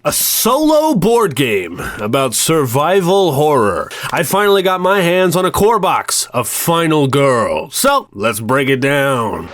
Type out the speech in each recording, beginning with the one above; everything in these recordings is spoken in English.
A solo board game about survival horror. I finally got my hands on a core box of Final Girl. So, let's break it down.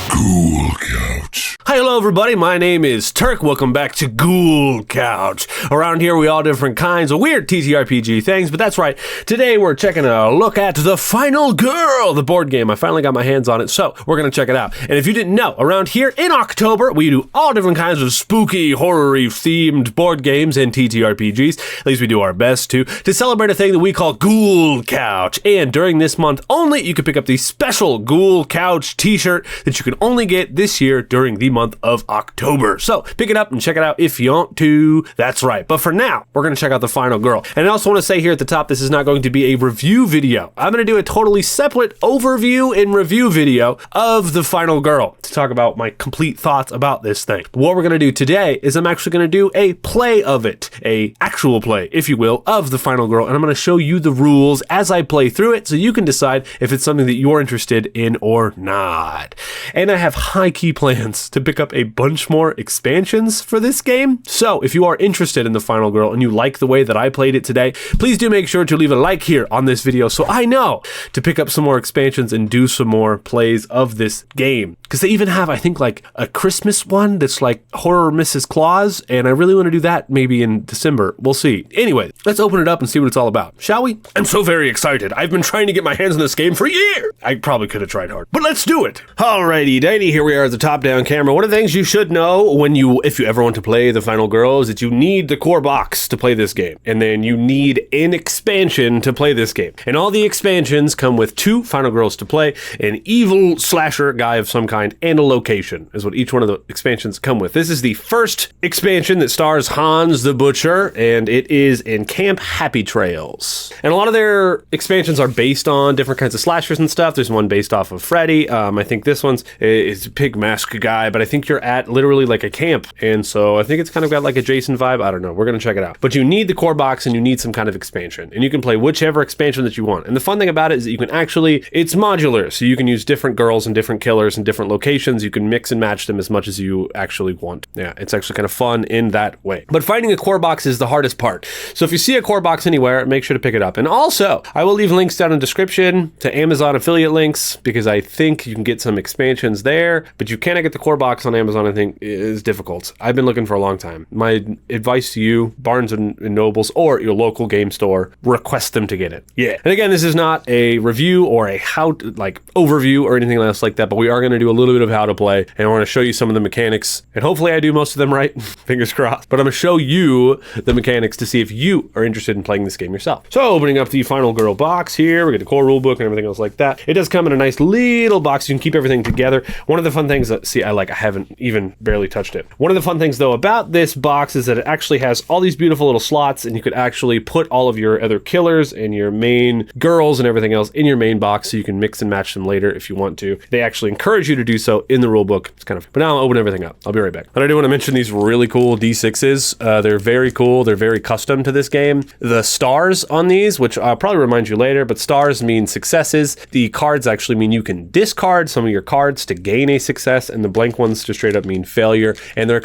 Ghoul Couch. Hi, hello everybody, my name is Turk. Welcome back to Ghoul Couch. Around here we all different kinds of weird TTRPG things, but that's right. Today we're checking a look at The Final Girl, the board game. I finally got my hands on it, so we're going to check it out. And if you didn't know, around here in October, we do all different kinds of spooky, horror-y themed board games and TTRPGs. At least we do our best to celebrate a thing that we call Ghoul Couch. And during this month only, you can pick up the special Ghoul Couch t-shirt that you can only get this year during the month of October. So pick it up and check it out if you want to. That's right. But for now, we're going to check out The Final Girl. And I also want to say here at the top, this is not going to be a review video. I'm going to do a totally separate overview and review video of The Final Girl to talk about my complete thoughts about this thing. What we're going to do today is I'm actually going to do a play of it, a actual play, if you will, of The Final Girl. And I'm going to show you the rules as I play through it so you can decide if it's something that you're interested in or not. And I have high key plans to pick up a bunch more expansions for this game. So if you are interested in The Final Girl and you like the way that I played it today, please do make sure to leave a like here on this video so I know to pick up some more expansions and do some more plays of this game. Because they even have, I think, like a Christmas one that's like Horror Mrs. Claus, and I really want to do that maybe in December. We'll see. Anyway, let's open it up and see what it's all about, shall we? I'm so very excited. I've been trying to get my hands on this game for a year. I probably could have tried hard, but let's do it. Alrighty, Danny, here we are at the top-down camera. One of the things you should know if you ever want to play The Final Girl is that you need the core box to play this game, and then you need an expansion to play this game. And all the expansions come with 2 Final Girls to play, an evil slasher guy of some kind, and a location is what each one of the expansions come with. This is the first expansion that stars Hans the Butcher, and it is in Camp Happy Trails. And a lot of their expansions are based on different kinds of slashers and stuff. There's one based off of Freddy. I think this one's is Pig Mask guy, but I think you're at literally like a camp, and so I think it's kind of got like a Jason vibe. I don't know. We're gonna check it out. But you need the core box and you need some kind of expansion, and you can play whichever expansion that you want. And the fun thing about it is that you can actually, it's modular, so you can use different girls and different killers and different locations. You can mix and match them as much as you actually want. Yeah, it's actually kind of fun in that way. But finding a core box is the hardest part. So if you see a core box anywhere, make sure to pick it up. And also, I will leave links down in the description to Amazon affiliate links, because I think you can get some expansions there, but you cannot get the core box on Amazon. I think is difficult. I've been looking for a long time. My advice to you, Barnes and Nobles or your local game store, request them to get it. Yeah. And again, this is not a review or a overview or anything else like that, but we are going to do a little bit of how to play, and I want to show you some of the mechanics, and hopefully I do most of them right. Fingers crossed. But I'm going to show you the mechanics to see if you are interested in playing this game yourself. So opening up the Final Girl box here, we get the core rule book and everything else like that. It does come in a nice little box. You can keep everything together. One of the fun things that, I haven't even barely touched it. One of the fun things though about this box is that it actually has all these beautiful little slots, and you could actually put all of your other killers and your main girls and everything else in your main box, so you can mix and match them later if you want to. They actually encourage you to do so in the rule book. It's kind of, but now I'll open everything up. I'll be right back. But I do want to mention these really cool D6s. They're very cool. They're very custom to this game. The stars on these, which I'll probably remind you later, but stars mean successes. The cards actually mean you can discard some of your cards to gain a success, and the blank ones just straight up mean failure. And they're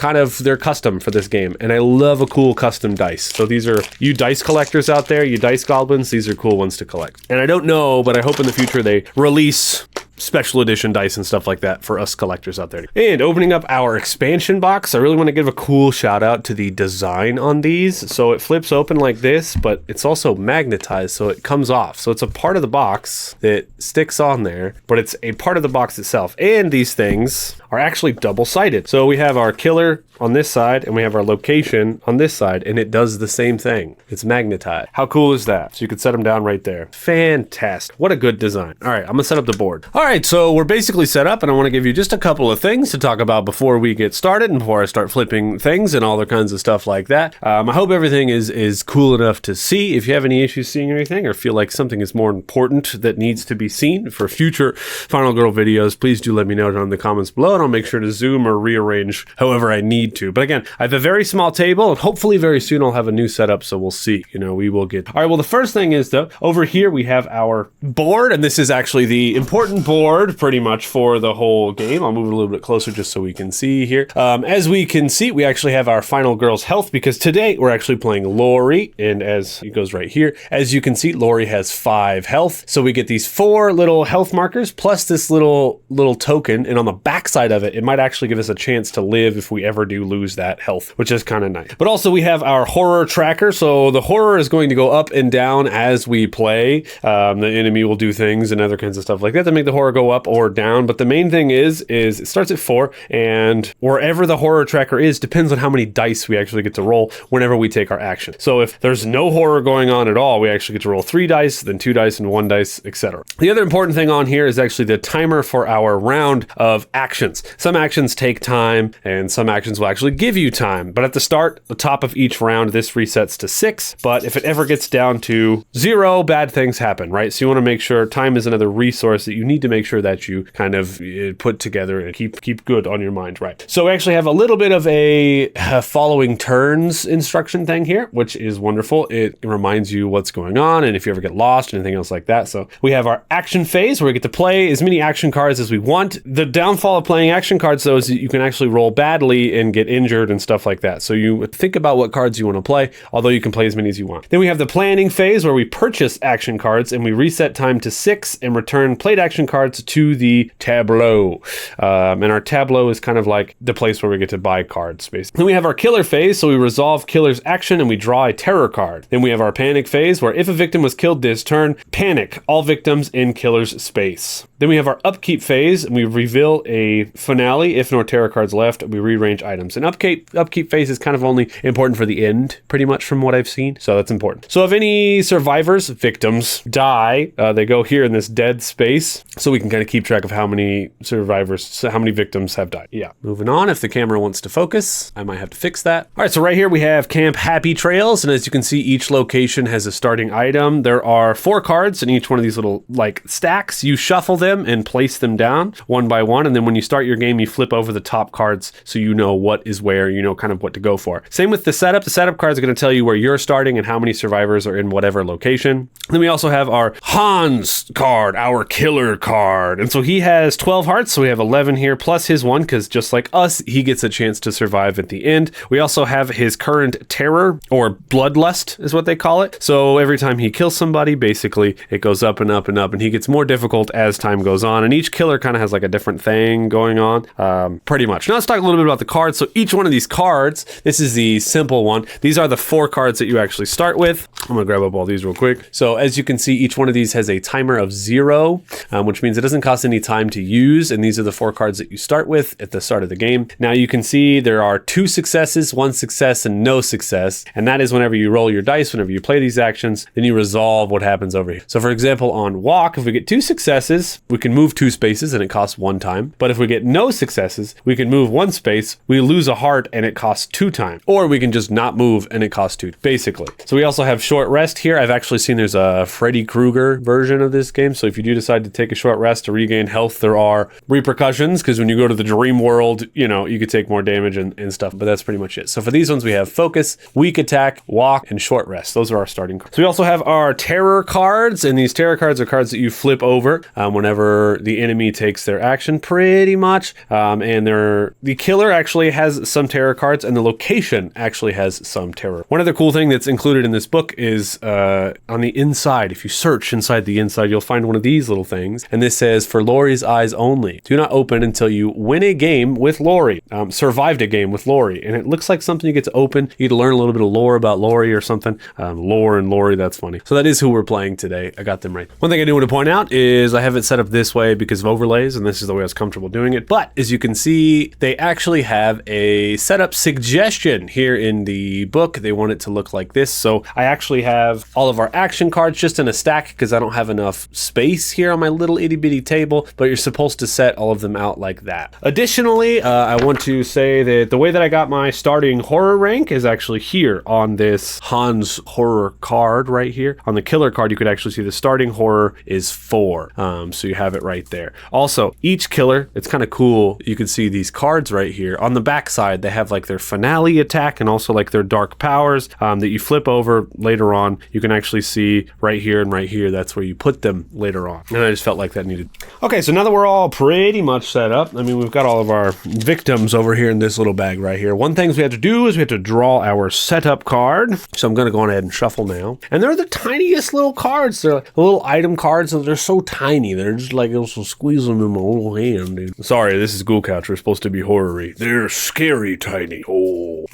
custom for this game. And I love a cool custom dice. So these are, you dice collectors out there, you dice goblins, these are cool ones to collect. And I don't know, but I hope in the future they release special edition dice and stuff like that for us collectors out there. And opening up our expansion box, I really want to give a cool shout out to the design on these. So it flips open like this, but it's also magnetized, so it comes off. So it's a part of the box that sticks on there, but it's a part of the box itself. And these things are actually double-sided. So we have our killer on this side and we have our location on this side, and it does the same thing. It's magnetized. How cool is that? So you could set them down right there. Fantastic. What a good design. All right, I'm gonna set up the board. All right, so we're basically set up, and I want to give you just a couple of things to talk about before we get started and before I start flipping things and all the kinds of stuff like that. I hope everything is cool enough to see. If you have any issues seeing anything or feel like something is more important that needs to be seen for future Final Girl videos, please do let me know down in the comments below, and I'll make sure to zoom or rearrange however I need need to. But again, I have a very small table, and hopefully very soon I'll have a new setup, so we'll see. We will get... All right, well, the first thing is, though, over here we have our board, and this is actually the important board pretty much for the whole game. I'll move it a little bit closer just so we can see here. As we can see, we actually have our final girl's health, because today we're actually playing Lori, and as it goes right here, as you can see, Lori has 5 health. So we get these 4 little health markers plus this little token, and on the back side of it, it might actually give us a chance to live if we ever do lose that health, which is kind of nice. But also we have our horror tracker, so the horror is going to go up and down as we play. The enemy will do things and other kinds of stuff like that to make the horror go up or down, but the main thing is it starts at 4, and wherever the horror tracker is depends on how many dice we actually get to roll whenever we take our action. So if there's no horror going on at all, we actually get to roll 3 dice, then 2 dice, and 1 dice, etc. The other important thing on here is actually the timer for our round of actions. Some actions take time, and some actions will actually give you time. But at the start, the top of each round, this resets to 6. But if it ever gets down to 0, bad things happen, right? So you want to make sure time is another resource that you need to make sure that you kind of put together and keep good on your mind, right? So we actually have a little bit of a following turns instruction thing here, which is wonderful. It reminds you what's going on, and if you ever get lost, anything else like that. So we have our action phase where we get to play as many action cards as we want. The downfall of playing action cards, though, is that you can actually roll badly and get injured and stuff like that. So you think about what cards you want to play, although you can play as many as you want. Then we have the planning phase where we purchase action cards and we reset time to 6 and return played action cards to the tableau. And our tableau is kind of like the place where we get to buy cards, basically. Then we have our killer phase, so we resolve killer's action and we draw a terror card. Then we have our panic phase where if a victim was killed this turn, panic all victims in killer's space. Then we have our upkeep phase, and we reveal a finale. If no terror cards left, we rearrange items. And upkeep phase is kind of only important for the end, pretty much from what I've seen. So that's important. So if any survivors, victims, die, they go here in this dead space, so we can kind of keep track of how many survivors, how many victims have died. Yeah. Moving on, if the camera wants to focus, I might have to fix that. All right, so right here we have Camp Happy Trails, and as you can see, each location has a starting item. There are 4 cards in each one of these little stacks. You shuffle them and place them down one by one, and then when you start your game, you flip over the top cards so you know what is where, you know kind of what to go for. Same with the setup. The setup cards are going to tell you where you're starting and how many survivors are in whatever location. Then we also have our Hans card, our killer card, and so he has 12 hearts, so we have 11 here plus his 1, because just like us, he gets a chance to survive at the end. We also have his current terror, or bloodlust is what they call it. So every time he kills somebody, basically it goes up and up and up, and he gets more difficult as time goes on, and each killer kind of has like a different thing going on, pretty much. Now let's talk a little bit about the cards. So each one of these cards, this is the simple one. These are the 4 cards that you actually start with. I'm gonna grab up all these real quick. So as you can see, each one of these has a timer of 0, which means it doesn't cost any time to use, and these are the 4 cards that you start with at the start of the game. Now you can see there are 2 successes, 1 success, and no success, and that is whenever you roll your dice, whenever you play these actions, then you resolve what happens over here. So for example, on walk, if we get 2 successes, we can move 2 spaces and it costs 1 time. But if we get no successes, we can move 1 space, we lose a heart and it costs 2 times. Or we can just not move and it costs 2, basically. So we also have short rest here. I've actually seen there's a Freddy Krueger version of this game. So if you do decide to take a short rest to regain health, there are repercussions, because when you go to the dream world, you could take more damage and stuff, but that's pretty much it. So for these ones, we have focus, weak attack, walk, and short rest. Those are our starting cards. So we also have our terror cards, and these terror cards are cards that you flip over whenever the enemy takes their action, pretty much. And the killer actually has some terror cards, and the location actually has some terror. One other cool thing that's included in this book is on the inside. If you search inside the inside, you'll find one of these little things, and this says, "For Lori's eyes only. Do not open until you win a game with Lori. Survived a game with Lori." And it looks like something you get to open. You get to learn a little bit of lore about Lori or something. Lore and Lori, that's funny. So that is who we're playing today. I got them right. One thing I do want to point out is I have it set up this way because of overlays, and this is the way I was comfortable doing it. But as you can see, they actually have a setup suggestion here in the book. They want it to look like this. So I actually actually have all of our action cards just in a stack because I don't have enough space here on my little itty bitty table, but you're supposed to set all of them out like that. Additionally, I want to say that the way that I got my starting horror rank is actually here on this Hans horror card right here. On the killer card, you could actually see the starting horror is 4. So you have it right there. Also, each killer, it's kind of cool. You can see these cards right here. On the back side, they have like their finale attack and also like their dark powers that you flip over later on. You can actually see right here and right here. That's where you put them later on. And I just felt like that needed. Okay, so now that we're all pretty much set up, I mean, we've got all of our victims over here in this little bag right here. One thing we have to do is we have to draw our setup card. So I'm going to go on ahead and shuffle now. And they're the tiniest little cards. They're like little item cards, and they're so tiny. They're just like also squeeze them in my little hand, dude. Sorry, this is Ghoul Couch. We're supposed to be horror-y. They're scary tiny. Oh.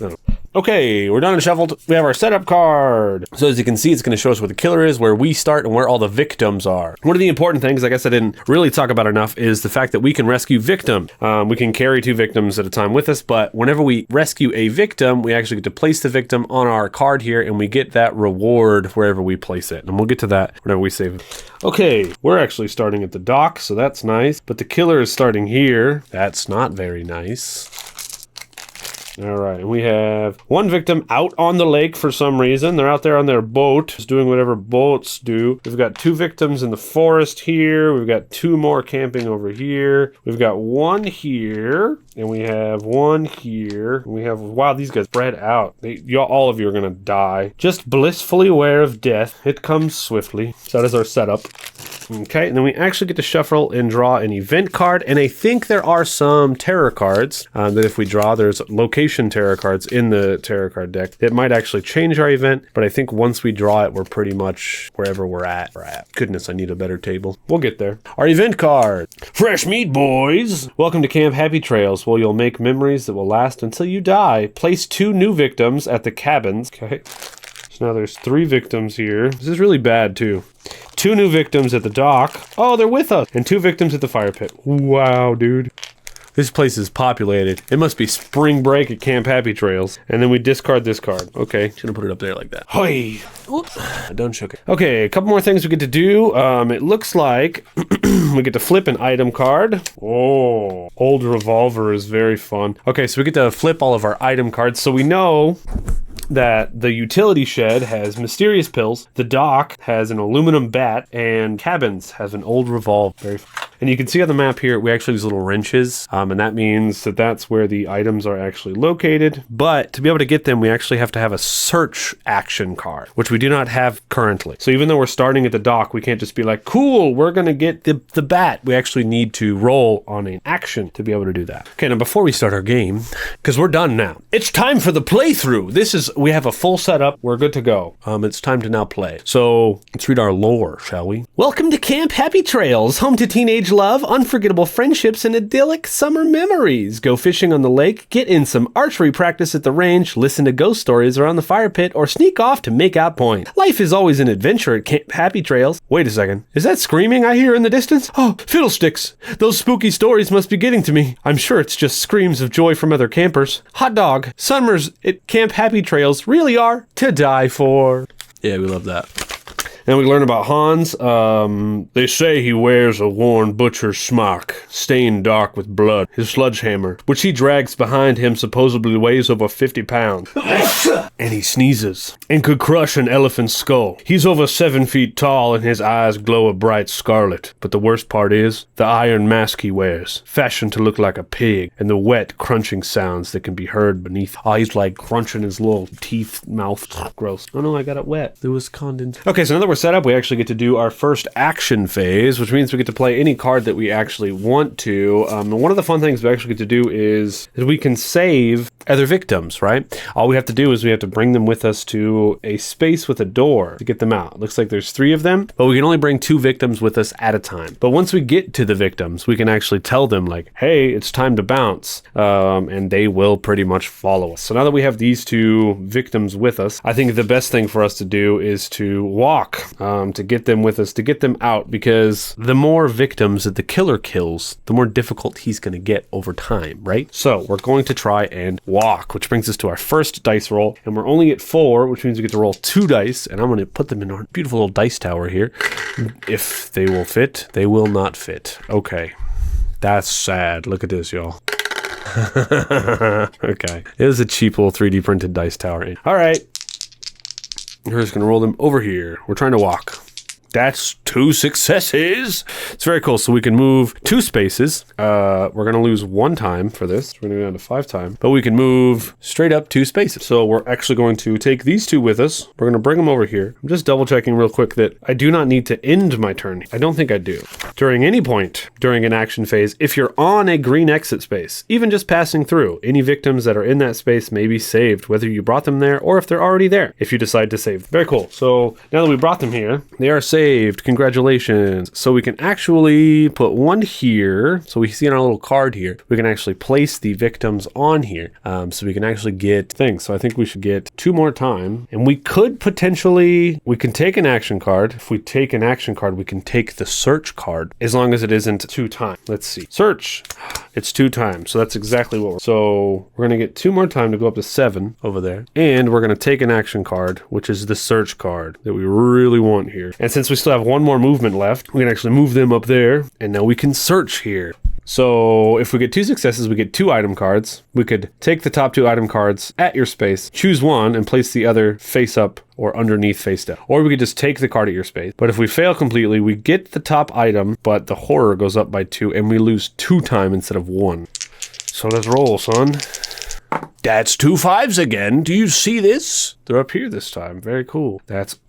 Okay, we're done and shuffled. We have our setup card. So as you can see, it's going to show us where the killer is, where we start, and where all the victims are. One of the important things, I guess I didn't really talk about enough, is the fact that we can rescue victims. We can carry 2 victims at a time with us, but whenever we rescue a victim, we actually get to place the victim on our card here, and we get that reward wherever we place it. And we'll get to that whenever we save it. Okay, we're actually starting at the dock, so that's nice. But the killer is starting here. That's not very nice. All right, and we have 1 victim out on the lake for some reason. They're out there on their boat, just doing whatever boats do. We've got 2 victims in the forest here. We've got 2 more camping over here. We've got 1 here, and we have 1 here. And we have, wow, these guys spread out. All of you are gonna die. Just blissfully aware of death. It comes swiftly. So that is our setup. Okay, and then we actually get to shuffle and draw an event card, and I think there are some terror cards that if we draw, there's location terror cards in the terror card deck. It might actually change our event, but I think once we draw it, we're pretty much wherever we're at. Goodness, I need a better table. We'll get there. Our event card. Fresh meat, boys! Welcome to Camp Happy Trails, where you'll make memories that will last until you die. Place 2 new victims at the cabins. Okay. So now there's 3 victims here. This is really bad, too. 2 new victims at the dock. Oh, they're with us. And 2 victims at the fire pit. Wow, dude. This place is populated. It must be spring break at Camp Happy Trails. And then we discard this card. Okay. Should have put it up there like that. Hoi! Oops. I done shook it. Okay, a couple more things we get to do. It looks like we get to flip an item card. Oh, old revolver is very fun. Okay, so we get to flip all of our item cards. So we know that the utility shed has mysterious pills, the dock has an aluminum bat, and cabins has an old revolver. And you can see on the map here, we actually use little wrenches, and that means that that's where the items are actually located. But to be able to get them, we actually have to have a search action card, which we do not have currently. So even though we're starting at the dock, we can't just be like, cool, we're going to get the bat. We actually need to roll on an action to be able to do that. Okay, now before we start our game, because we're done now, it's time for the playthrough. We have a full setup. We're good to go. It's time to now play. So let's read our lore, shall we? Welcome to Camp Happy Trails, home to teenage love, unforgettable friendships, and idyllic summer memories. Go fishing on the lake, get in some archery practice at the range, listen to ghost stories around the fire pit, or sneak off to make out point. Life is always an adventure at Camp Happy Trails. Wait a second. Is that screaming I hear in the distance? Oh, fiddlesticks. Those spooky stories must be getting to me. I'm sure it's just screams of joy from other campers. Hot dog. Summers at Camp Happy Trails really are to die for. Yeah, we love that. And we learn about Hans. They say he wears a worn butcher's smock, stained dark with blood. His sledgehammer, which he drags behind him, supposedly weighs over 50 pounds. And he sneezes and could crush an elephant's skull. He's over 7 feet tall and his eyes glow a bright scarlet. But the worst part is the iron mask he wears, fashioned to look like a pig, and the wet, crunching sounds that can be heard beneath. Oh, he's like crunching his little teeth, mouth. Gross. Oh no, I got it wet. There was condensation. Okay, so now that we're set up, we actually get to do our first action phase, which means we get to play any card that we actually want to. And one of the fun things we actually get to do is we can save other victims, right? All we have to do is we have to bring them with us to a space with a door to get them out. It looks like there's 3 of them, but we can only bring 2 victims with us at a time. But once we get to the victims, we can actually tell them like, hey, it's time to bounce. And they will pretty much follow us. So now that we have these 2 victims with us, I think the best thing for us to do is to walk to get them with us, to get them out, because the more victims that the killer kills, the more difficult he's going to get over time, right? So we're going to try and walk, which brings us to our first dice roll. And we're only at 4, which means we get to roll 2 dice. And I'm going to put them in our beautiful little dice tower here. If they will fit, they will not fit. Okay. That's sad. Look at this, y'all. Okay. It was a cheap little 3D printed dice tower. All right. We're just going to roll them over here. We're trying to walk. That's 2 successes. It's very cool. So we can move 2 spaces. We're going to lose 1 time for this. We're going to go down to 5 times. But we can move straight up 2 spaces. So we're actually going to take these 2 with us. We're going to bring them over here. I'm just double checking real quick that I do not need to end my turn. I don't think I do. During any point during an action phase, if you're on a green exit space, even just passing through, any victims that are in that space may be saved, whether you brought them there or if they're already there, if you decide to save them. Very cool. So now that we brought them here, they are saved. Congratulations. So we can actually put 1 here. So we see on our little card here, we can actually place the victims on here. So we can actually get things. So I think we should get 2 more time. And we could potentially, we can take an action card. If we take an action card, we can take the search card as long as it isn't 2 times. Let's see. Search. It's 2 times. So that's exactly what so we're going to get 2 more time to go up to 7 over there. And we're going to take an action card, which is the search card that we really want here. And since we still have 1 more movement left, we can actually move them up there. And now we can search here. So if we get 2 successes, we get 2 item cards. We could take the top 2 item cards at your space, choose one and place the other face up or underneath face down. Or we could just take the card at your space. But if we fail completely, we get the top item, but the horror goes up by 2 and we lose 2 time instead of 1. So let's roll, son. That's 2 5s again. Do you see this? They're up here this time. Very cool. That's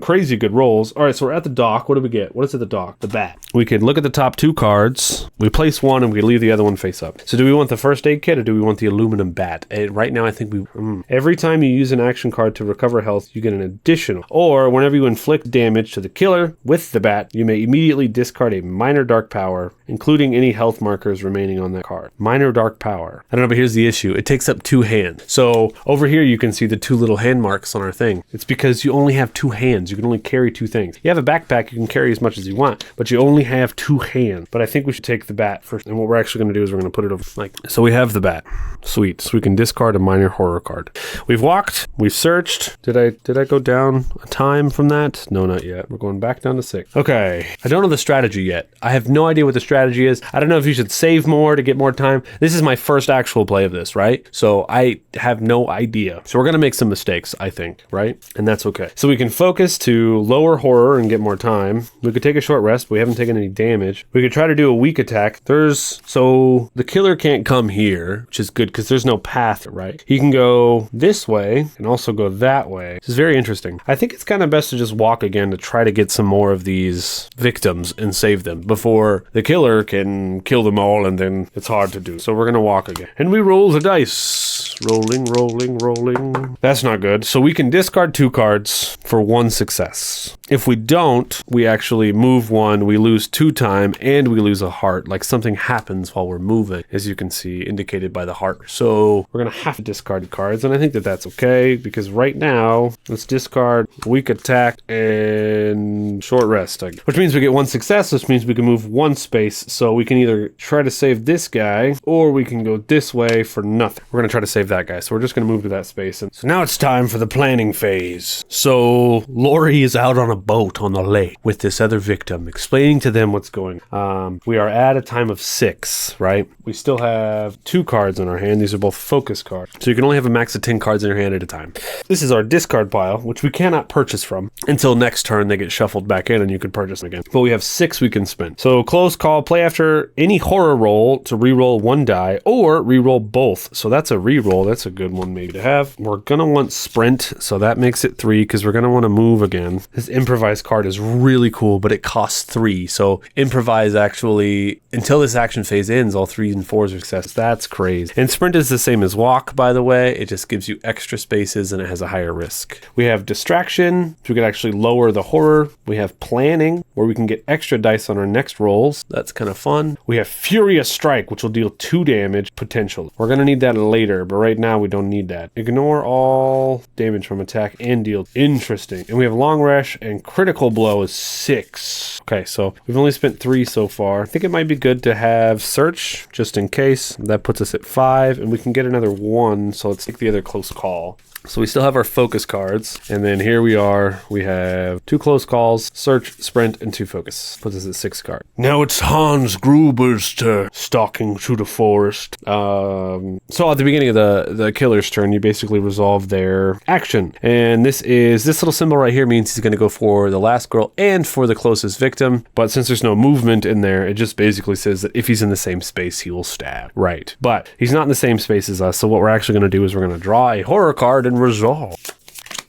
crazy good rolls. All right, so we're at the dock. What do we get? What is at the dock? The bat. We can look at the top 2 cards. We place 1 and we leave the other one face up. So do we want the first aid kit or do we want the aluminum bat? Right now, I think we... Every time you use an action card to recover health, you get an additional. Or whenever you inflict damage to the killer with the bat, you may immediately discard a minor dark power, including any health markers remaining on that card. Minor dark power. I don't know, but here's the issue. It takes up 2 hands. So over here, you can see the 2 little hand marks on our thing. It's because you only have 2 hands. You can only carry 2 things. You have a backpack, you can carry as much as you want, but you only have 2 hands. But I think we should take the bat first. And what we're actually going to do is we're going to put it over like, so we have the bat. Sweet. So we can discard a minor horror card. We've walked, we've searched. Did I go down a time from that? No, not yet. We're going back down to 6. Okay. I don't know the strategy yet. I have no idea what the strategy is. I don't know if you should save more to get more time. This is my first actual play of this, right? So I have no idea. So we're going to make some mistakes, I think, right? And that's okay. So we can focus to lower horror and get more time. We could take a short rest, but we haven't taken any damage. We could try to do a weak attack. So the killer can't come here, which is good because there's no path, right? He can go this way and also go that way. This is very interesting. I think it's kind of best to just walk again to try to get some more of these victims and save them before the killer can kill them all and then it's hard to do. So we're going to walk again. And we roll the dice. Rolling, rolling, rolling. That's not good. So we can discard 2 cards for 1 success. If we don't, we actually move 1, we lose 2 time, and we lose a heart. Like something happens while we're moving, as you can see, indicated by the heart. So we're going to have to discard cards, and I think that that's okay, because right now, let's discard weak attack and short rest. Which means we get 1 success, which means we can move 1 space, so we can either try to save this guy, or we can go this way for nothing. We're going to try to save that guy, so we're just going to move to that space. And so now it's time for the planning phase. So Lori is out on a boat on the lake with this other victim, explaining to them what's going on. We are at a time of 6, right? We still have 2 cards in our hand. These are both focus cards. So you can only have a max of 10 cards in your hand at a time. This is our discard pile, which we cannot purchase from until next turn. They get shuffled back in and you can purchase them again. But we have 6 we can spend. So close call, play after any horror roll to reroll 1 die or reroll both. So that's a reroll. That's a good one maybe to have. We're going to want sprint. So that makes it 3 because we're going to want to move again. This improvise card is really cool, but it costs 3. So improvise actually, until this action phase ends, all 3s and 4s are success. That's crazy. And sprint is the same as walk, by the way. It just gives you extra spaces and it has a higher risk. We have distraction. So we could actually lower the horror. We have planning. where we can get extra dice on our next rolls. That's kind of fun. We have Furious Strike, which will deal 2 damage potentially. We're going to need that later, but right now we don't need that. Ignore all damage from attack and deal. Interesting. And we have Long Rush and Critical Blow is 6. Okay, so we've only spent 3 so far. I think it might be good to have Search just in case. That puts us at 5, and we can get another 1, so let's take the other Close Call. So we still have our focus cards, and then here we are. We have 2 close calls, search, sprint, and 2 focus. Puts us at 6 cards. Now it's Hans Gruber's turn, stalking through the forest. So at the beginning of the killer's turn, you basically resolve their action, and this little symbol right here means he's going to go for the last girl and for the closest victim. But since there's no movement in there, it just basically says that if he's in the same space, he will stab. Right, but he's not in the same space as us. So what we're actually going to do is we're going to draw a horror card and resolve.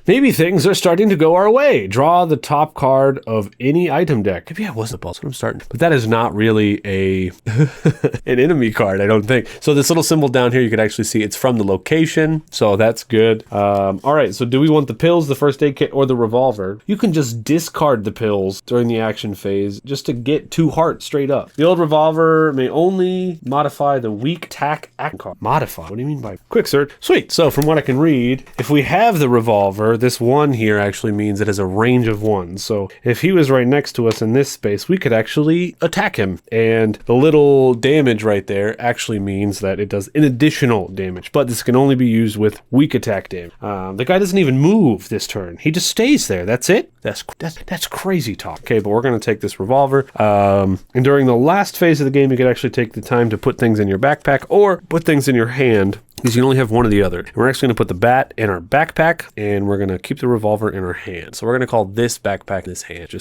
Maybe things are starting to go our way. Draw the top card of any item deck. Maybe I wasn't boss. I'm starting. But that is not really an enemy card, I don't think. So this little symbol down here, you can actually see it's from the location. So that's good. All right, so do we want the pills, the first aid kit, or the revolver? You can just discard the pills during the action phase just to get 2 hearts straight up. The old revolver may only modify the weak attack action card. Modify? What do you mean by quick search? Sweet. So from what I can read, if we have the revolver, this 1 here actually means it has a range of 1. So if he was right next to us in this space, we could actually attack him. And the little damage right there actually means that it does an additional damage. But this can only be used with weak attack damage. The guy doesn't even move this turn. He just stays there. That's it. That's crazy talk. Okay, but we're going to take this revolver. And during the last phase of the game, you could actually take the time to put things in your backpack or put things in your hand, because you can only have one or the other. And we're actually going to put the bat in our backpack, and we're going to keep the revolver in our hand. So we're going to call this backpack this hand.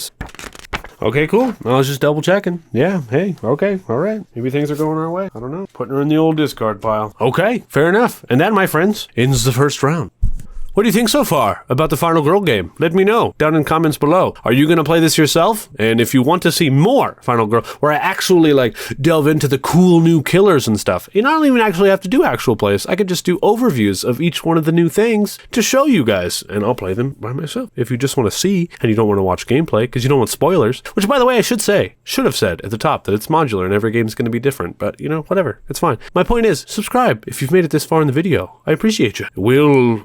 Okay, cool. I was just double checking. Yeah, hey, okay, all right. Maybe things are going our way. I don't know. Putting her in the old discard pile. Okay, fair enough. And that, my friends, ends the first round. What do you think so far about the Final Girl game? Let me know down in comments below. Are you going to play this yourself? And if you want to see more Final Girl, where I actually delve into the cool new killers and stuff, you don't even actually have to do actual plays. I could just do overviews of each one of the new things to show you guys, and I'll play them by myself. If you just want to see and you don't want to watch gameplay because you don't want spoilers, which by the way, I should have said at the top that it's modular and every game's going to be different, but whatever, it's fine. My point is, subscribe if you've made it this far in the video. I appreciate you. Will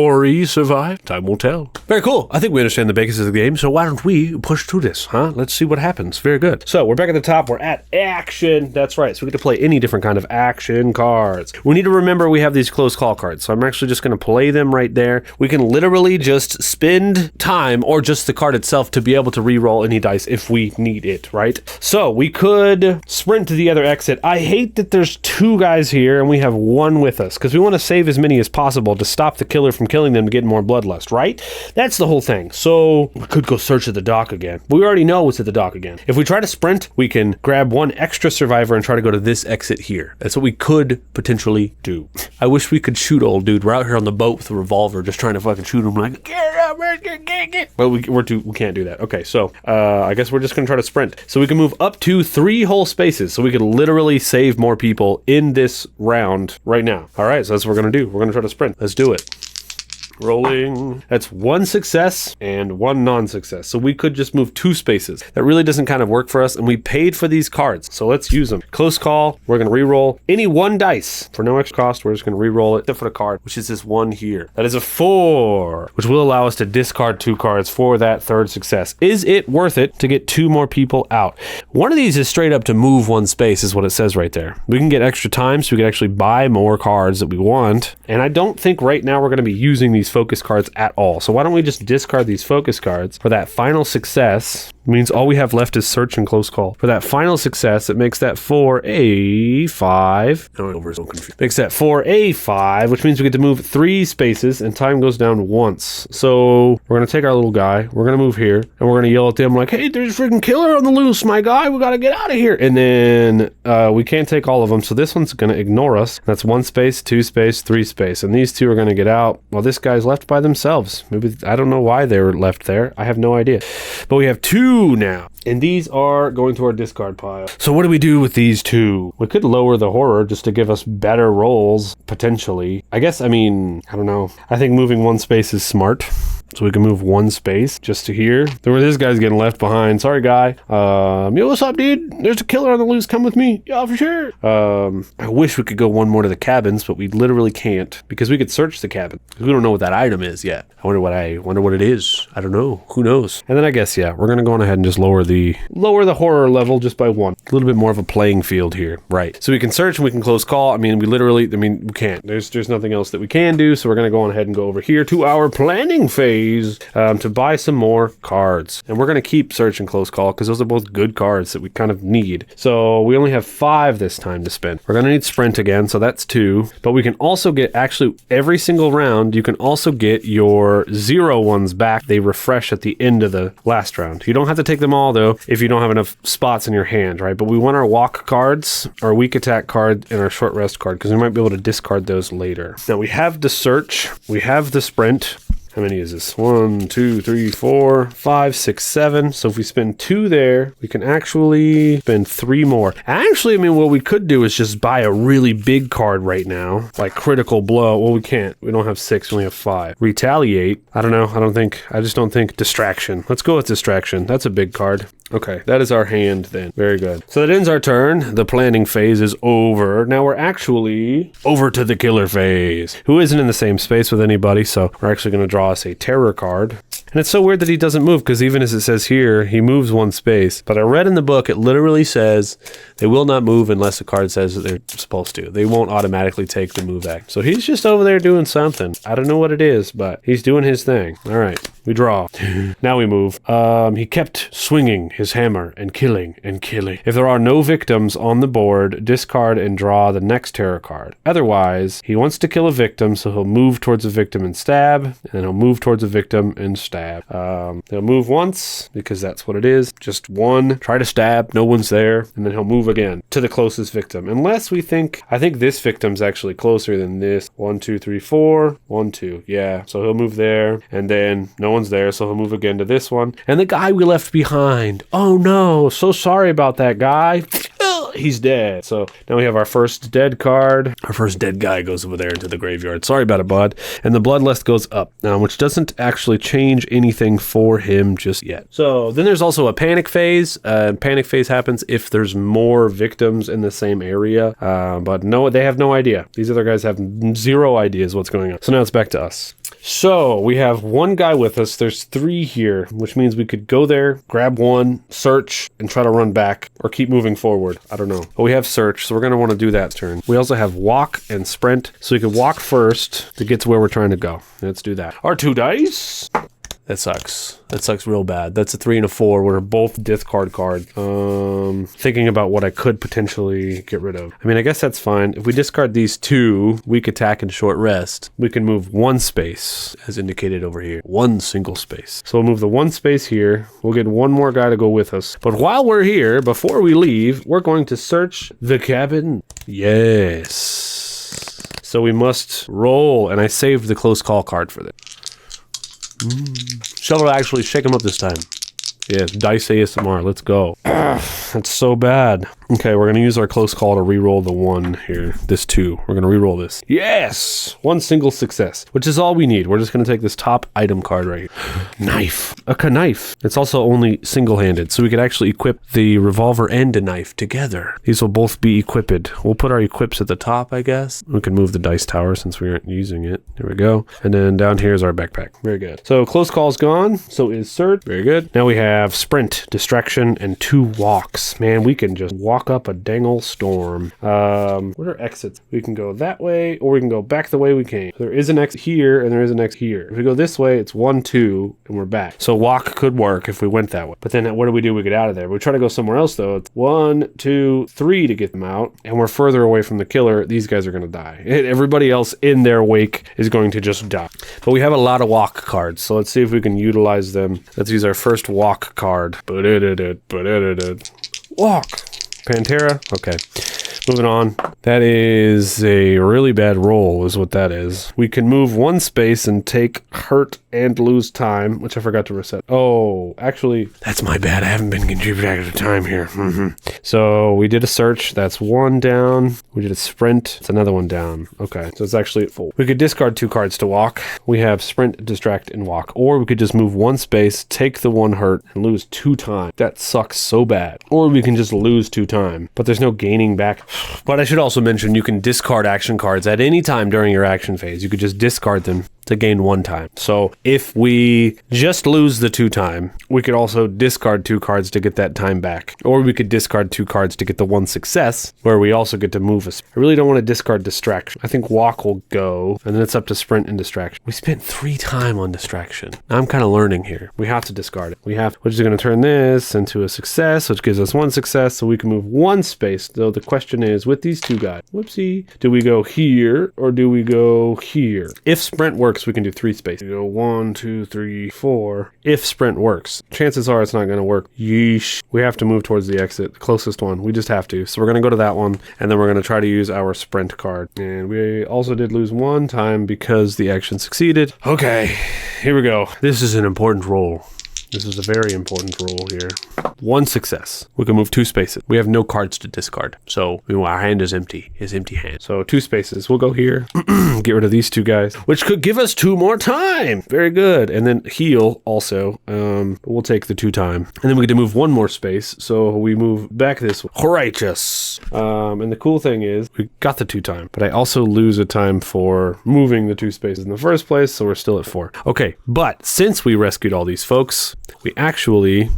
Lori survive? Time will tell. Very cool. I think we understand the basics of the game, so why don't we push through this, huh? Let's see what happens. Very good. So we're back at the top. We're at action. That's right. So we get to play any different kind of action cards. We need to remember we have these close call cards, so I'm actually just going to play them right there. We can literally just spend time or just the card itself to be able to re-roll any dice if we need it, right? So we could sprint to the other exit. I hate that there's 2 guys here and we have 1 with us because we want to save as many as possible to stop the killer from killing them to get more bloodlust, right? That's the whole thing. So we could go search at the dock again. We already know what's at the dock again. If we try to sprint, we can grab 1 extra survivor and try to go to this exit here. That's what we could potentially do. I wish we could shoot old dude. We're out here on the boat with a revolver just trying to fucking shoot him like, get up, get. Well, we can't do that. Okay, so I guess we're just gonna try to sprint. So we can move up to 3 whole spaces. So we could literally save more people in this round right now. All right, so that's what we're gonna do. We're gonna try to sprint. Let's do it. Rolling. That's 1 success and 1 non-success. So we could just move 2 spaces. That really doesn't kind of work for us, and we paid for these cards. So let's use them. Close call. We're going to re-roll any 1 dice for no extra cost. We're just going to re-roll it except for the card, which is this 1 here. That is a 4, which will allow us to discard 2 cards for that 3rd success. Is it worth it to get 2 more people out? One of these is straight up to move 1 space is what it says right there. We can get extra time, so we can actually buy more cards that we want. And I don't think right now we're going to be using these focus cards at all. So why don't we just discard these focus cards for that final success? Means all we have left is search and close call. For that final success, it makes that 4 a 5. Makes that 4 a 5, which means we get to move 3 spaces and time goes down once. So we're going to take our little guy. We're going to move here and we're going to yell at them like, hey, there's a freaking killer on the loose, my guy. We got to get out of here. And then we can't take all of them. So this one's going to ignore us. That's 1 space, 2 space, 3 space. And these 2 are going to get out. Well, this guy's left by themselves. Maybe, I don't know why they were left there. I have no idea. But we have 2 now, and these are going to our discard pile. So what do we do with these 2? We could lower the horror just to give us better rolls, potentially. I don't know. I think moving 1 space is smart. So we can move one space just to here. This guy's getting left behind. Sorry, guy. Yo, what's up, dude? There's a killer on the loose. Come with me. Yeah, for sure. I wish we could go one more to the cabins, but we literally can't because we could search the cabin. We don't know what that item is yet. I wonder what it is. I don't know. Who knows? And then I guess, yeah, we're going to go on ahead and just lower the horror level just by one. A little bit more of a playing field here. Right. So we can search and we can close call. I mean, we can't. There's nothing else that we can do. So we're going to go on ahead and go over here to our planning phase to buy some more cards. And we're going to keep search and close call because those are both good cards that we kind of need. So we only have 5 this time to spend. We're going to need sprint again. So that's 2. But we can also get, actually, every single round, you can also get your 0 ones back. They refresh at the end of the last round. You don't have to take them all, though, if you don't have enough spots in your hand, right? But we want our walk cards, our weak attack card, and our short rest card because we might be able to discard those later. Now, we have the search. We have the sprint. How many is this? 1, 2, 3, 4, 5, 6, 7. So if we spend 2 there, we can actually spend 3 more. Actually, I mean, what we could do is just buy a really big card right now, like critical blow. Well, we can't. We don't have 6. We only have 5. Retaliate. I don't know. I just don't think distraction. Let's go with distraction. That's a big card. Okay, that is our hand then. Very good. So that ends our turn. The planning phase is over. Now we're actually over to the killer phase, who isn't in the same space with anybody. So we're actually going to draw us a terror card. And it's so weird that he doesn't move because even as it says here, he moves 1 space. But I read in the book, it literally says they will not move unless the card says that they're supposed to. They won't automatically take the move act. So he's just over there doing something. I don't know what it is, but he's doing his thing. All right, we draw. Now we move. He kept swinging his hammer and killing and killing. If there are no victims on the board, discard and draw the next terror card. Otherwise, he wants to kill a victim, so he'll move towards a victim and stab, and then he'll move towards a victim and stab. He'll move once because that's what it is. Just 1, try to stab, no one's there, and then he'll move again to the closest victim. Unless I think this victim's actually closer than this. 1, 2, 3, 4, 1, 2. Yeah, so he'll move there, and then no one's there, so he'll move again to this one. And the guy we left behind. Oh no, so sorry about that guy. He's dead. So now we have our first dead card. Our first dead guy goes over there into the graveyard. Sorry about it, bud. And the bloodlust goes up now, which doesn't actually change anything for him just yet. So then there's also a panic phase. Panic phase happens if there's more victims in the same area. But no, they have no idea. These other guys have 0 ideas what's going on. So now it's back to us. So we have 1 guy with us. There's 3 here, which means we could go there, grab 1, search, and try to run back or keep moving forward. I don't know. But we have search, so we're going to want to do that turn. We also have walk and sprint, so we could walk first to get to where we're trying to go. Let's do that. Our 2 dice. That sucks. That sucks real bad. That's a 3 and a 4. We're both discard cards. Thinking about what I could potentially get rid of. I mean, I guess that's fine. If we discard these 2, weak attack and short rest, we can move 1 space, as indicated over here. 1 single space. So we'll move the 1 space here. We'll get 1 more guy to go with us. But while we're here, before we leave, we're going to search the cabin. Yes. So we must roll, and I saved the close call card for this. Shovel actually shake him up this time. Yeah, dice ASMR. Let's go. That's so bad. Okay, we're going to use our close call to re-roll the 1 here. This 2. We're going to re-roll this. Yes! 1 single success, which is all we need. We're just going to take this top item card right here. Knife. A knife. It's also only single-handed, so we could actually equip the revolver and a knife together. These will both be equipped. We'll put our equips at the top, I guess. We can move the dice tower since we aren't using it. There we go. And then down here is our backpack. Very good. So close call's gone. So is search. Very good. Now we have sprint, distraction, and 2 walks. Man, we can just walk up a dang old storm. What are exits? We can go that way, or we can go back the way we came. There is an exit here, and there is an exit here. If we go this way, it's 1, 2, and we're back. So walk could work if we went that way. But then what do? We get out of there. We try to go somewhere else, though. It's 1, 2, 3 to get them out, and we're further away from the killer. These guys are going to die. Everybody else in their wake is going to just die. But we have a lot of walk cards, so let's see if we can utilize them. Let's use our first walk card. Walk. Pantera. Okay. Moving on. That is a really bad roll is what that is. We can move one space and take hurt and lose time, which I forgot to reset. Oh, actually, that's my bad. I haven't been keeping track of the time here. So we did a search. That's one down. We did a sprint. It's another one down. Okay, so it's actually at full. We could discard 2 cards to walk. We have sprint, distract, and walk. Or we could just move one space, take the 1 hurt, and lose 2 time. That sucks so bad. Or we can just lose 2 time, but there's no gaining back. But I should also mention you can discard action cards at any time during your action phase. You could just discard them to gain 1 time. So if we just lose the 2 time, we could also discard 2 cards to get that time back. Or we could discard 2 cards to get the 1 success, where we also get to move us. I really don't want to discard distraction. I think walk will go, and then it's up to sprint and distraction. We spent 3 time on distraction. Now I'm kind of learning here. We have to discard it. We're just going to turn this into a success, which gives us 1 success, so we can move 1 space. So the question is, with these 2 guys, whoopsie, do we go here or do we go here? If sprint works, we can do 3 spaces. We go 1, 2, 3, 4. If sprint works, chances are it's not going to work. Yeesh. We have to move towards the exit, the closest one. We just have to. So we're going to go to that one, and then we're going to try to use our sprint card. And we also did lose 1 time because the action succeeded. Okay, here we go. This is an important roll. This is a very important roll here. 1 success. We can move 2 spaces. We have no cards to discard. So our hand is empty. It's empty hand. So 2 spaces. We'll go here. Get rid of these 2 guys, which could give us 2 more time. Very good. And then heal also. We'll take the 2 time. And then we get to move 1 more space. So we move back this way. Righteous. And the cool thing is we got the 2 time, but I also lose a time for moving the 2 spaces in the first place. So we're still at 4. Okay. But since we rescued all these folks, we actually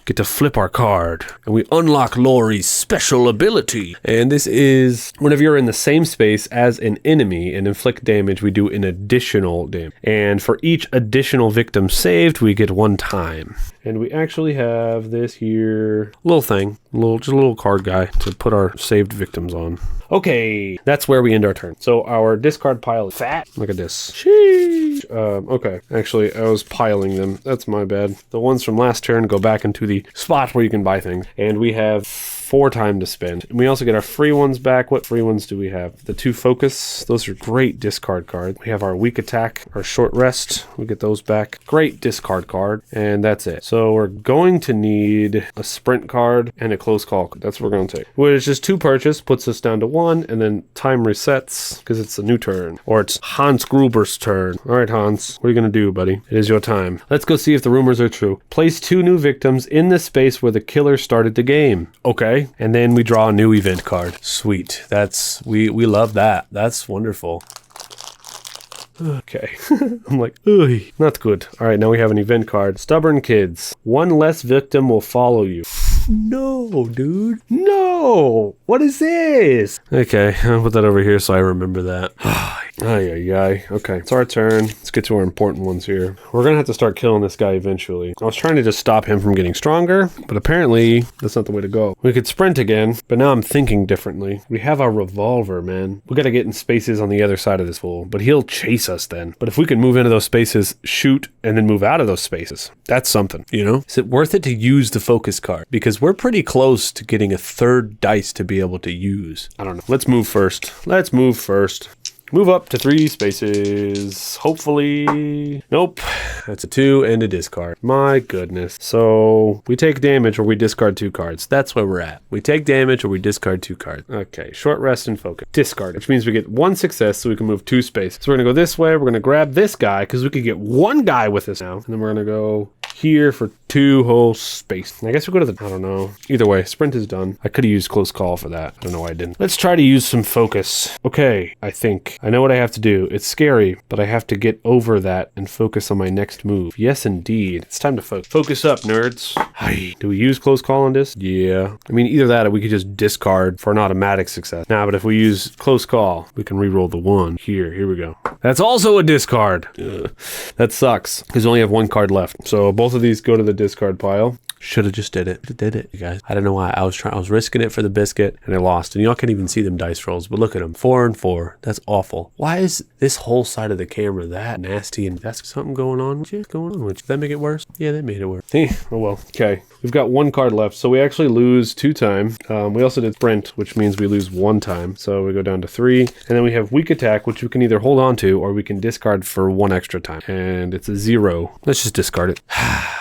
get to flip our card, and we unlock Laurie's special ability. And this is whenever you're in the same space as an enemy and inflict damage, we do an additional damage. And for each additional victim saved, we get 1 time. And we actually have this here little thing, just a little card guy to put our saved victims on. Okay, that's where we end our turn. So our discard pile is fat. Look at this. Sheesh. Okay, actually, I was piling them. That's my bad. The ones from last turn go back into the spot where you can buy things. And we have 4 time to spend. And we also get our free ones back. What free ones do we have? The 2 focus. Those are great discard cards. We have our weak attack, our short rest. We get those back. Great discard card. And that's it. So we're going to need a sprint card and a close call. That's what we're going to take. Which is 2 purchase, puts us down to 1, and then time resets because it's a new turn. Or it's Hans Gruber's turn. All right, Hans. What are you going to do, buddy? It is your time. Let's go see if the rumors are true. Place 2 new victims in the space where the killer started the game. Okay. And then we draw a new event card. Sweet. We love that. That's wonderful. Okay. I'm like, ugh, not good. All right, now we have an event card. Stubborn kids. 1 less victim will follow you. No, dude. No. What is this? Okay, I'll put that over here so I remember that. Ay. Okay, it's our turn. Let's get to our important ones here. We're gonna have to start killing this guy eventually. I was trying to just stop him from getting stronger, but apparently that's not the way to go. We could sprint again, but now I'm thinking differently. We have our revolver, man. We gotta get in spaces on the other side of this fool, but he'll chase us then. But if we can move into those spaces, shoot, and then move out of those spaces, that's something, you know? Is it worth it to use the focus card? Because we're pretty close to getting a 3rd dice to be able to use. I don't know. Let's move first. Move up to 3 spaces. Hopefully. Nope. That's a 2 and a discard. My goodness. So we take damage or we discard 2 cards. That's where we're at. We take damage or we discard 2 cards. Okay. Short rest and focus. Discard, which means we get 1 success so we can move 2 spaces. So we're going to go this way. We're going to grab this guy because we could get 1 guy with us now. And then we're going to go here for 2 whole space. I guess we'll go to I don't know. Either way, sprint is done. I could have used close call for that. I don't know why I didn't. Let's try to use some focus. Okay, I think. I know what I have to do. It's scary, but I have to get over that and focus on my next move. Yes, indeed. It's time to focus. Focus up, nerds. Hi. Do we use close call on this? Yeah. I mean, either that or we could just discard for an automatic success. Nah, but if we use close call, we can re-roll the 1. Here we go. That's also a discard. Ugh. That sucks because we only have 1 card left. So both of these go to the discard pile. Should have just did it. Did it, you guys. I don't know why. I was risking it for the biscuit, and I lost. And y'all can't even see them dice rolls, but look at them. 4 and 4. That's awful. Why is this whole side of the camera that nasty? And that's something going on with you? Did that make it worse? Yeah, that made it worse. Oh well. Okay. We've got 1 card left, so we actually lose 2 time. We also did sprint, which means we lose 1 time. So we go down to 3. And then we have weak attack, which we can either hold on to or we can discard for 1 extra time. And it's a 0. Let's just discard it.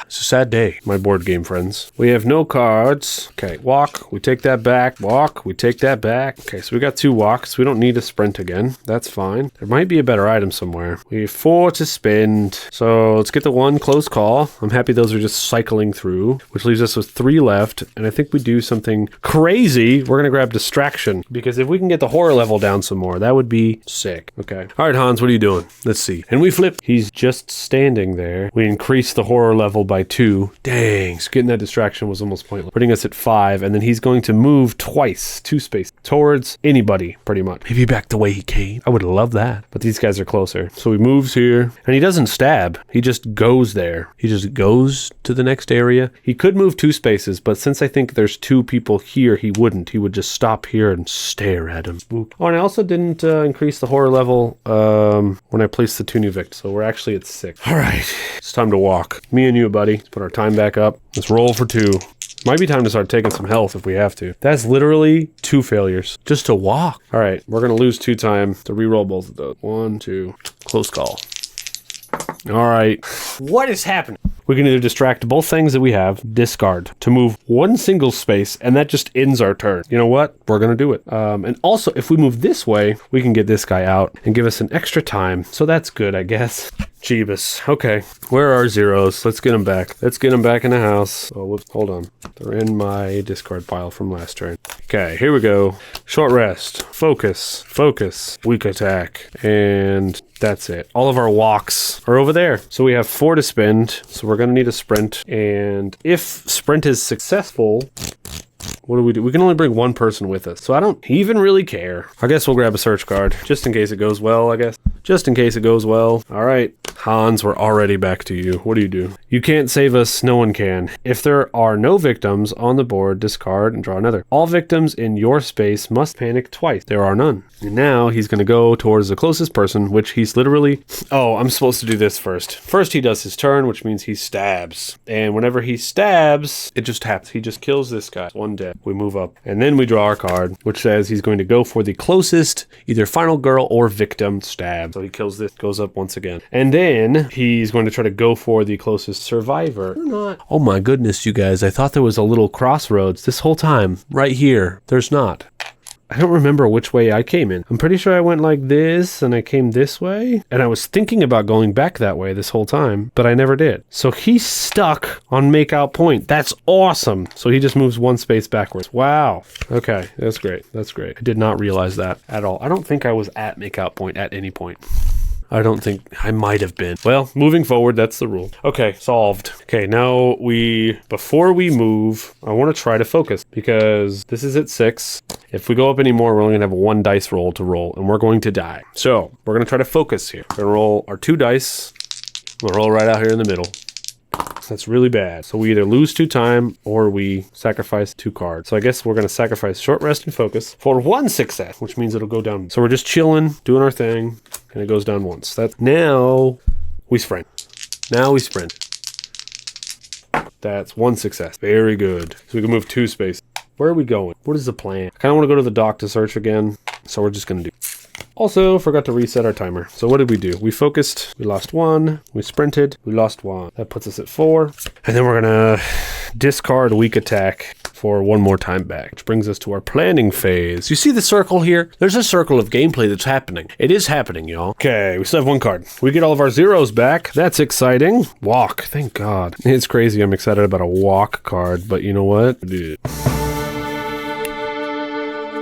It's a sad day, my board game friends. We have no cards. Okay, walk. We take that back. Walk. We take that back. Okay, so we got 2 walks. We don't need a sprint again. That's fine. There might be a better item somewhere. We have 4 to spend. So let's get the 1 close call. I'm happy those are just cycling through, which leaves us with 3 left. And I think we do something crazy. We're going to grab distraction, because if we can get the horror level down some more, that would be sick. Okay. All right, Hans, what are you doing? Let's see. And we flip. He's just standing there. We increase the horror level by 2. Dang. So getting that distraction was almost pointless. Putting us at 5. And then he's going to move twice, 2 spaces, towards anybody, pretty much. Maybe back the way he came. I would love that. But these guys are closer. So he moves here. And he doesn't stab. He just goes there. He just goes to the next area. He could move 2 spaces, but since I think there's 2 people here, he wouldn't. He would just stop here and stare at him. Oh, and I also didn't increase the horror level when I placed the 2 new victims. So we're actually at 6. All right. It's time to walk. Me and you, buddy. Let's put our time back up. Let's roll for 2. Might be time to start taking some health if we have to. That's literally 2 failures just to walk. All right. We're going to lose 2 time to re-roll both of those. 1, 2. Close call. All right. What is happening? We can either distract both things that we have, discard, to move 1 single space, and that just ends our turn. You know what? We're going to do it. And also, if we move this way, we can get this guy out and give us an extra time. So that's good, I guess. Jeebus. Okay. Where are our zeros? Let's get them back. Let's get them back in the house. Oh, whoops. Hold on. They're in my discard pile from last turn. Okay, here we go. Short rest. Focus. Focus. Weak attack. And that's it. All of our walks are over there. So we have 4 to spend. So we're going to need a sprint. And if sprint is successful, what do? We can only bring 1 person with us. So I don't even really care. I guess we'll grab a search card just in case it goes well, I guess. Just in case it goes well. All right. Hans, we're already back to you. What do? You can't save us. No one can. If there are no victims on the board, discard and draw another. All victims in your space must panic twice. There are none. And now he's going to go towards the closest person, which he's literally... Oh, I'm supposed to do this first. First he does his turn, which means he stabs. And whenever he stabs, it just happens. He just kills this guy. 1 dead. We move up. And then we draw our card, which says he's going to go for the closest, either final girl or victim stab. So he kills this, goes up once again. And then he's going to try to go for the closest survivor. Or not. Oh my goodness, you guys. I thought there was a little crossroads this whole time. Right here. There's not. I don't remember which way I came in. I'm pretty sure I went like this and I came this way. And I was thinking about going back that way this whole time, but I never did. So he's stuck on make out point. That's awesome. So he just moves 1 space backwards. Wow. Okay. That's great. That's great. I did not realize that at all. I don't think I was at make out point at any point. I don't think I might have been. Well, moving forward, that's the rule. Okay, solved. Okay, now before we move, I want to try to focus because this is at 6. If we go up anymore, we're only going to have 1 dice roll to roll and we're going to die. So we're going to try to focus here. We're going to roll our 2 dice. We'll roll right out here in the middle. That's really bad. So we either lose 2 time or we sacrifice 2 cards. So I guess we're going to sacrifice short rest and focus for 1 success, which means it'll go down. So we're just chilling, doing our thing, and it goes down once. Now we sprint. Now we sprint. That's 1 success. Very good. So we can move 2 spaces. Where are we going? What is the plan? I kind of want to go to the dock to search again. So we're just going to do. Also, forgot to reset our timer. So what did we do? We focused, we lost 1, we sprinted, we lost 1. That puts us at 4. And then we're gonna discard weak attack for 1 more time back, which brings us to our planning phase. You see the circle here? There's a circle of gameplay that's happening. It is happening, y'all. Okay, we still have 1 card. We get all of our zeros back. That's exciting. Walk, thank God. It's crazy I'm excited about a walk card, but you know what?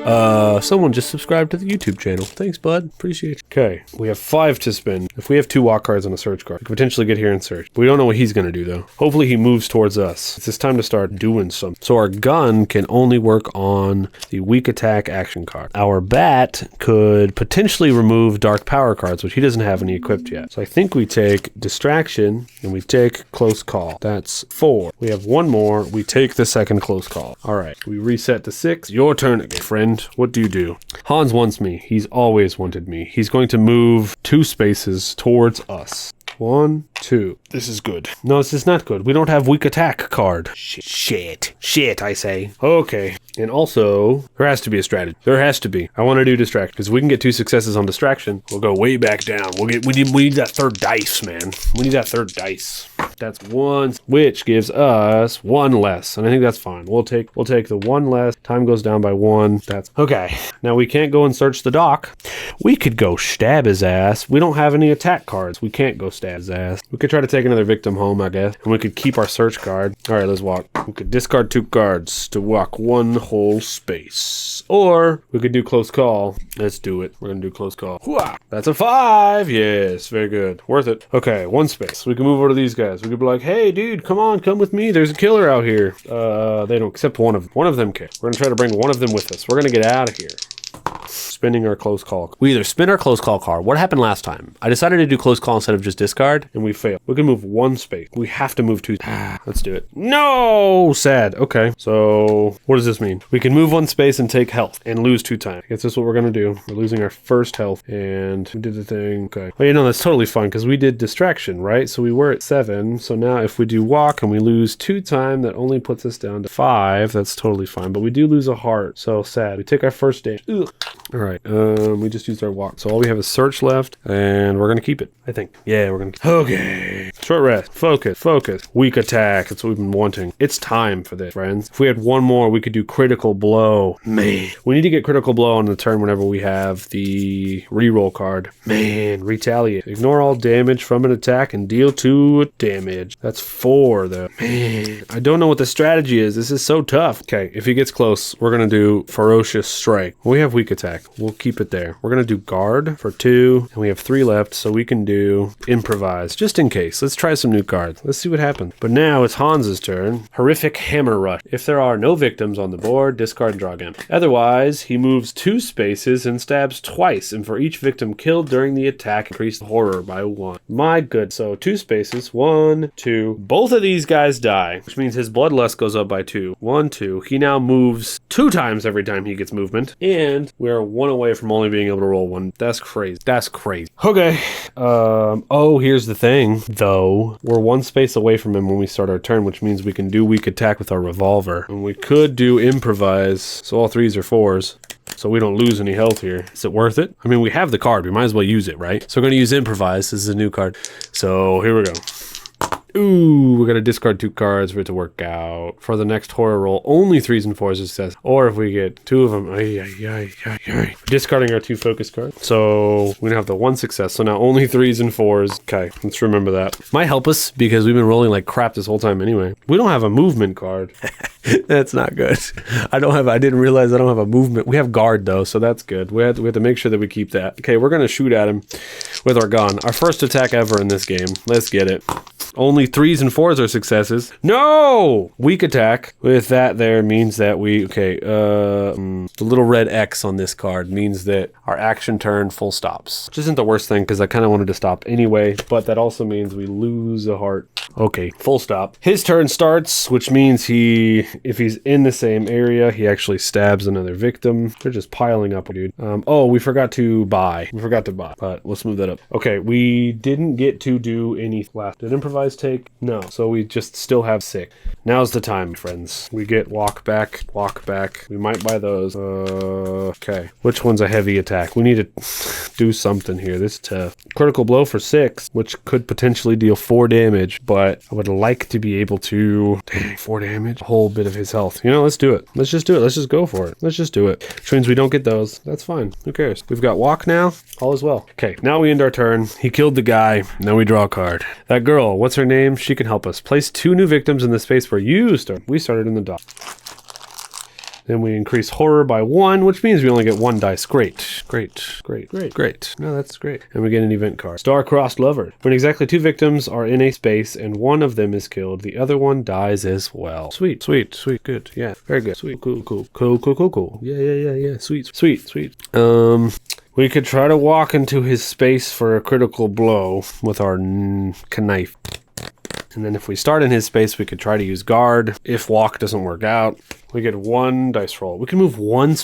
Someone just subscribed to the YouTube channel. Thanks, bud. Appreciate it. Okay, we have 5 to spin. If we have 2 walk cards on a search card, we could potentially get here and search. We don't know what he's going to do, though. Hopefully he moves towards us. It's time to start doing something. So our gun can only work on the weak attack action card. Our bat could potentially remove dark power cards, which he doesn't have any equipped yet. So I think we take distraction and we take close call. That's 4. We have 1 more. We take the second close call. All right, we reset to 6. Your turn again, friend. What do you do? Hans wants me. He's always wanted me. He's going to move 2 spaces towards us. 1, 2. This is good. No, this is not good. We don't have weak attack card. Shit, I say. Okay. And also, there has to be a strategy. There has to be. I want to do distraction, because if we can get 2 successes on distraction, we'll go way back down. We need that 3rd dice, man. We need that 3rd dice. That's 1, which gives us 1 less. And I think that's fine. We'll take the 1 less. Time goes down by 1. That's okay. Now we can't go and search the dock. We could go stab his ass. We don't have any attack cards. We can't go stab his ass. We could try to take another victim home, I guess. And we could keep our search card. All right, let's walk. We could discard 2 cards to walk 1 whole space. Or we could do close call. Let's do it. We're going to do close call. Hooah! That's a 5. Yes, very good. Worth it. Okay, 1 space. We can move over to these guys. We could be like, hey, dude, come with me. There's a killer out here. They don't, except one of them can. We're going to try to bring one of them with us. We're going to get out of here. Spinning our close call. We either spin our close call card. What happened last time? I decided to do close call instead of just discard, and we failed. We can move 1 space. We have to move 2. Let's do it. No! Sad. Okay. So, what does this mean? We can move 1 space and take health and lose 2 times. I guess that's what we're going to do. We're losing our first health, and we did the thing. Okay. Oh, yeah, no, that's totally fine, because we did distraction, right? So we were at 7. So now if we do walk and we lose 2 time, that only puts us down to 5. That's totally fine, but we do lose a heart. So sad. We take our first damage. Ugh. All right, we just used our walk. So all we have is search left, and we're going to keep it, I think. Yeah, we're going to keep it. Okay. Short rest. Focus. Weak attack. That's what we've been wanting. It's time for this, friends. If we had 1 more, we could do critical blow. Man. We need to get critical blow on the turn whenever we have the reroll card. Man, retaliate. Ignore all damage from an attack and deal 2 damage. That's 4, though. Man, I don't know what the strategy is. This is so tough. Okay, if he gets close, we're going to do ferocious strike. We have weak attack. We'll keep it there. We're going to do guard for 2, and we have 3 left, so we can do improvise, just in case. Let's try some new cards. Let's see what happens. But now it's Hans's turn. Horrific hammer rush. If there are no victims on the board, discard and draw again. Otherwise, he moves 2 spaces and stabs twice, and for each victim killed during the attack, increase the horror by 1. My good. So 2 spaces. 1, 2. Both of these guys die, which means his bloodlust goes up by 2. 1, 2. He now moves 2 times every time he gets movement, and we're 1 away from only being able to roll 1. That's crazy. That's crazy. Okay. Oh, here's the thing, though. We're 1 space away from him when we start our turn, which means we can do weak attack with our revolver. And we could do improvise, so all 3s are 4s. So we don't lose any health here. Is it worth it? I mean, we have the card. We might as well use it, right? So we're going to use improvise. This is a new card. So here we go. Ooh, we're going to discard 2 cards for it to work out. For the next horror roll, only 3s and 4s is success. Or if we get 2 of them, discarding our 2 focus cards. So we have the 1 success. So now only 3s and 4s. Okay, let's remember that. Might help us because we've been rolling like crap this whole time anyway. We don't have a movement card. That's not good. I didn't realize I don't have a movement. We have guard though, so that's good. We have to make sure that we keep that. Okay, we're going to shoot at him with our gun. Our first attack ever in this game. Let's get it. Only 3s and 4s are successes. No! Weak attack. With that there means that the little red X on this card means that our action turn full stops. Which isn't the worst thing because I kind of wanted to stop anyway, but that also means we lose a heart. Okay, full stop. His turn starts, which means if he's in the same area, he actually stabs another victim. They're just piling up, dude. We forgot to buy. But let's move that up. Okay, we didn't get to do any last. Did improvise take? No. So we just still have 6. Now's the time, friends. We get walk back. We might buy those. Okay. Which one's a heavy attack? We need to do something here. This is tough. Critical blow for 6, which could potentially deal 4 damage, but I would like to be able to... Dang, 4 damage? A whole bit of his health. You know, let's do it. Let's just do it. Let's just go for it. Let's just do it. Which means we don't get those. That's fine. Who cares? We've got walk now. All is well. Okay, now we end our turn. He killed the guy. Now we draw a card. That girl, what's her name? She can help us. Place 2 new victims in the space where you start. We started in the dock. Then we increase horror by 1, which means we only get 1 dice. Great. No, that's great. And we get an event card. Star-crossed lover. When exactly 2 victims are in a space and one of them is killed, the other one dies as well. Sweet. Good. Yeah, very good. Sweet. Cool. Yeah. Sweet. We could try to walk into his space for a critical blow with our knife. And then if we start in his space, we could try to use guard. If walk doesn't work out, we get 1 dice roll. We can move 1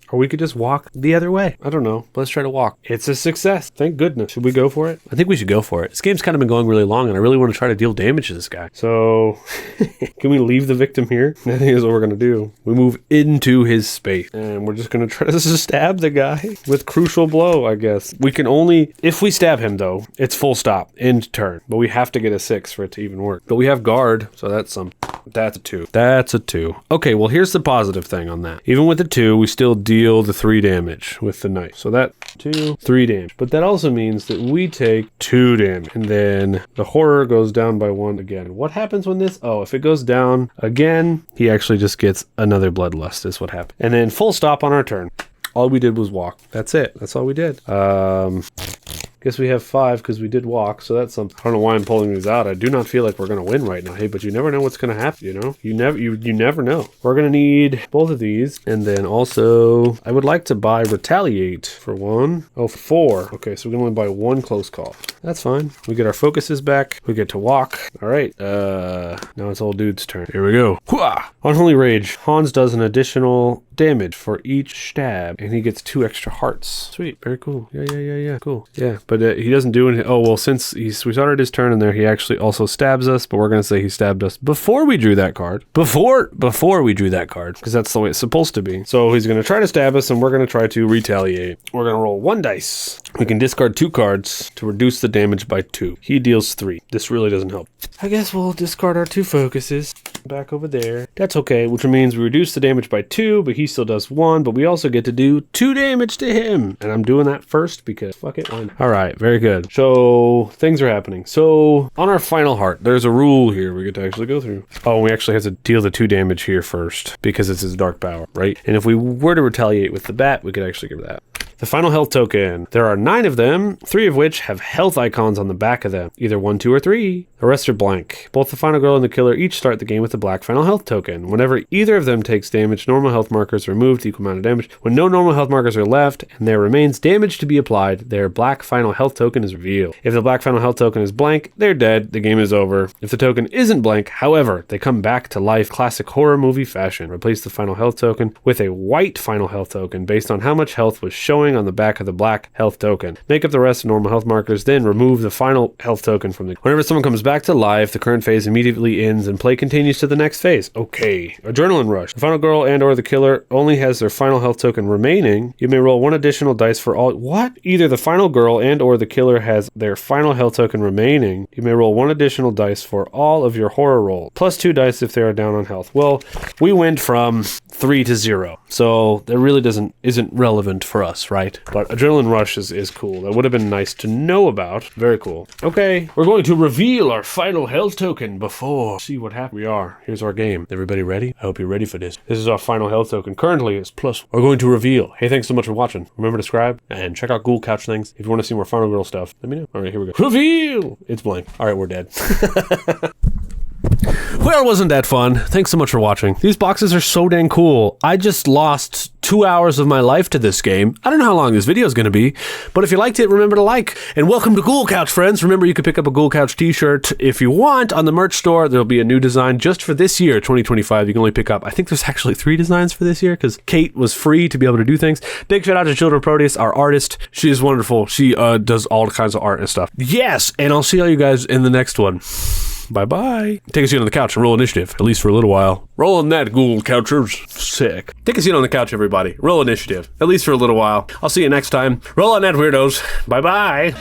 or we could just walk the other way. I don't know. Let's try to walk. It's a success. Thank goodness. Should we go for it? I think we should go for it. This game's kind of been going really long, and I really want to try to deal damage to this guy. So, can we leave the victim here? I think that's what we're going to do. We move into his space, and we're just going to try to stab the guy with crucial blow, I guess. We can only, if we stab him, though, it's full stop, end turn. But we have to get a 6 for it to even work. But we have guard, so that's a 2. That's a 2. Okay, well, here's the positive thing on that. Even with the 2, we still deal the 3 damage with the knife. So that 2, 3 damage. But that also means that we take 2 damage. And then the horror goes down by 1 again. What happens when this? Oh, if it goes down again, he actually just gets another bloodlust is what happened. And then full stop on our turn. All we did was walk. That's it. That's all we did. Guess we have 5 because we did walk, so that's something. I don't know why I'm pulling these out. I do not feel like we're going to win right now. Hey, but you never know what's going to happen, you know? You never know. We're going to need both of these, and then also, I would like to buy retaliate for 1. Oh, 4. Okay, so we can only buy 1 close call. That's fine. We get our focuses back. We get to walk. All right. Now it's old dude's turn. Here we go. Hooah! Unholy Rage. Hans does an additional damage for each stab, and he gets 2 extra hearts. Sweet. Very cool. Yeah. Cool. Yeah, but he doesn't do anything. Oh, well, since we started his turn in there, he actually also stabs us, but we're going to say he stabbed us before we drew that card. Before we drew that card, because that's the way it's supposed to be. So he's going to try to stab us, and we're going to try to retaliate. We're going to roll 1 dice. We can discard 2 cards to reduce the damage by 2. He deals 3. This really doesn't help. I guess we'll discard our 2 focuses back over there. That's okay, which means we reduce the damage by 2, but he still does 1, but we also get to do 2 damage to him. And I'm doing that first because fuck it, why not? All right, very good. So things are happening. So on our final heart, there's a rule here we get to actually go through. Oh, we actually have to deal the 2 damage here first because it's his dark power, right? And if we were to retaliate with the bat, we could actually give that. The final health token. There are 9 of them, 3 of which have health icons on the back of them. Either 1, 2, or 3. The rest are blank. Both the final girl and the killer each start the game with a black final health token. Whenever either of them takes damage, normal health markers are removed to equal amount of damage. When no normal health markers are left and there remains damage to be applied, their black final health token is revealed. If the black final health token is blank, they're dead. The game is over. If the token isn't blank, however, they come back to life classic horror movie fashion. Replace the final health token with a white final health token based on how much health was showing on the back of the black health token. Make up the rest of normal health markers, then remove the final health token from the... Whenever someone comes back to life, the current phase immediately ends and play continues to the next phase. Okay. Adrenaline rush. The final girl and or the killer only has their final health token remaining. You may roll 1 additional dice for all... What? Either the final girl and or the killer has their final health token remaining. You may roll 1 additional dice for all of your horror rolls. Plus 2 dice if they are down on health. Well, we went from 3 to 0. So that really isn't relevant for us, right? But adrenaline rush is cool. That would have been nice to know about. Very cool. Okay, we're going to reveal our final health token before see what happens. We are. Here's our game. Everybody ready? I hope you're ready for this. This is our final health token. Currently it's plus. We're going to reveal. Hey, thanks so much for watching. Remember to subscribe and check out Ghoul Couch things. If you want to see more Final Girl stuff, let me know. All right, here we go. Reveal! It's blank. All right, we're dead. Well, wasn't that fun? Thanks so much for watching. These boxes are so dang cool. I just lost 2 hours of my life to this game. I don't know how long this video is going to be, but if you liked it, remember to like. And welcome to Ghoul Couch, friends. Remember, you can pick up a Ghoul Couch t-shirt if you want on the merch store. There'll be a new design just for this year, 2025. You can only pick up, I think there's actually 3 designs for this year because Kate was free to be able to do things. Big shout out to Children Proteus, our artist. She is wonderful. She does all kinds of art and stuff. Yes, and I'll see all you guys in the next one. Bye-bye. Take a seat on the couch and roll initiative, at least for a little while. Roll on that, Ghoul Couchers. Sick. Take a seat on the couch, everybody. Roll initiative, at least for a little while. I'll see you next time. Roll on that, weirdos. Bye-bye.